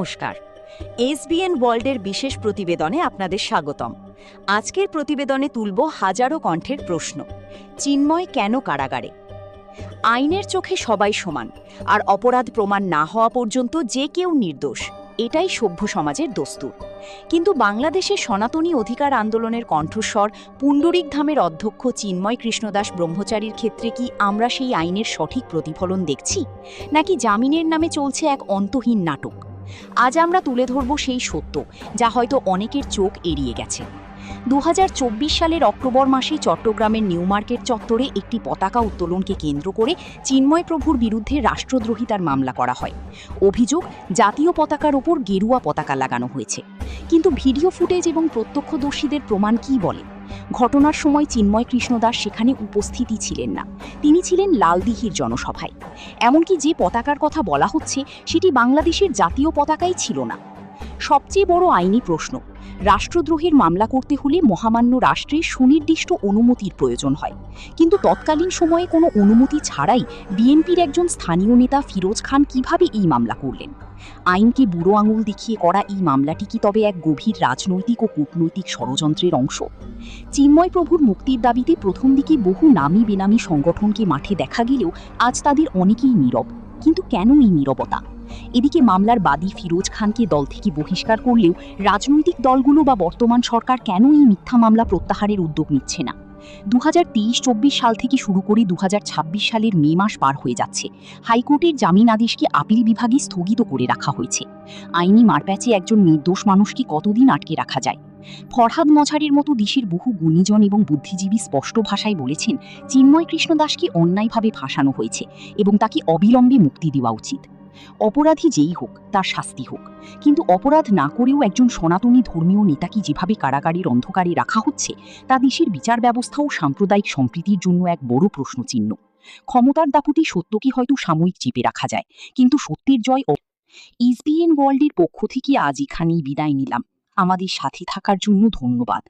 নমস্কার। এসবিএন ওয়ার্ল্ডের বিশেষ প্রতিবেদনে আপনাদের স্বাগতম। আজকের প্রতিবেদনে তুলব হাজারো কণ্ঠের প্রশ্ন। চিন্ময় কেন কারাগারে? আইনের চোখে সবাই সমান, আর অপরাধ প্রমাণ না হওয়া পর্যন্ত যে কেউ নির্দোষ, এটাই সভ্য সমাজের দস্তুর। কিন্তু বাংলাদেশের সনাতনী অধিকার আন্দোলনের কণ্ঠস্বর পুণ্ডরিক ধামের অধ্যক্ষ চিন্ময় কৃষ্ণদাস ব্রহ্মচারীর ক্ষেত্রে কি আমরা সেই আইনের সঠিক প্রতিফলন দেখছি, নাকি জামিনের নামে চলছে এক অন্তহীন নাটক? আজ আমরা তুলে ধরব সেই সত্য যা হয়তো অনেকের চোখ এড়িয়ে গেছে। 2024 সালের অক্টোবর মাসে চট্টগ্রামের নিউ মার্কেট চত্বরে একটি পতাকা উত্তোলনকে কেন্দ্র করে চিন্ময় প্রভুর বিরুদ্ধে রাষ্ট্রদ্রোহিতার মামলা করা হয়। অভিযোগ, জাতীয় পতাকার ওপর গেরুয়া পতাকা লাগানো হয়েছে। কিন্তু ভিডিও ফুটেজ এবং প্রত্যক্ষদর্শীদের প্রমাণ কী বলে? ঘটনার সময় চিন্ময় কৃষ্ণদাস সেখানে উপস্থিতই ছিলেন না। তিনি ছিলেন লালদিঘির জনসভায়। এমনকি যে পতাকার কথা বলা হচ্ছে সেটি বাংলাদেশের জাতীয় পতাকাই ছিল না। সবচেয়ে বড় আইনি প্রশ্ন, রাষ্ট্রদ্রোহের মামলা করতে হলে মহামান্য রাষ্ট্রের সুনির্দিষ্ট অনুমতির প্রয়োজন হয়। কিন্তু তৎকালীন সময়ে কোনো অনুমতি ছাড়াই বিএনপির একজন স্থানীয় নেতা ফিরোজ খান কিভাবে এই মামলা করলেন? আইনকে বুড়ো আঙুল দেখিয়ে করা এই মামলাটি কি তবে এক গভীর রাজনৈতিক ও কূটনৈতিক ষড়যন্ত্রের অংশ? চিন্ময় প্রভুর মুক্তির দাবিতে প্রথম দিকে বহু নামী বেনামী সংগঠনকে মাঠে দেখা গেলেও আজ তাদের অনেকেই নীরব। কিন্তু কেন এই নীরবতা? এদিকে মামলার বাদী ফিরোজ খানকে দল থেকে বহিষ্কার করলেও রাজনৈতিক দলগুলো বা বর্তমান সরকার কেন এই মিথ্যা মামলা প্রত্যাহারের উদ্যোগ নিচ্ছে না? 2023-24 সাল থেকে শুরু করে 2026 সালের মে মাস পার হয়ে যাচ্ছে। হাইকোর্টের জামিন আদেশকে আপিল বিভাগে স্থগিত করে রাখা হয়েছে। আইনি মারপ্যাচে একজন নির্দোষ মানুষকে কতদিন আটকে রাখা যায়? ফরহাদ মজহারের মতো দেশের বহু গুণীজন এবং বুদ্ধিজীবী স্পষ্ট ভাষায় বলেছেন, চিন্ময় কৃষ্ণদাসকে অন্যায়ভাবে ফাঁসানো হয়েছে এবং তাকে অবিলম্বে মুক্তি দেওয়া উচিত। অপরাধী যেই হোক, তার শাস্তি হোক। কিন্তু অপরাধ না করেও একজন সনাতনী ধর্মীয় নেতাকে যেভাবে কারাগারের অন্ধকারে রাখা হচ্ছে, তা দেশের বিচার ব্যবস্থা ও সাম্প্রদায়িক সম্প্রীতির জন্য এক বড় প্রশ্নচিহ্ন। ক্ষমতার দাপুটে সত্যকে হয়তো সাময়িক চেপে রাখা যায়, কিন্তু সত্যের জয়। এসবিএন ওয়ার্ল্ডের পক্ষ থেকে আজ এখানেই বিদায় নিলাম। আমাদের সাথে থাকার জন্য ধন্যবাদ।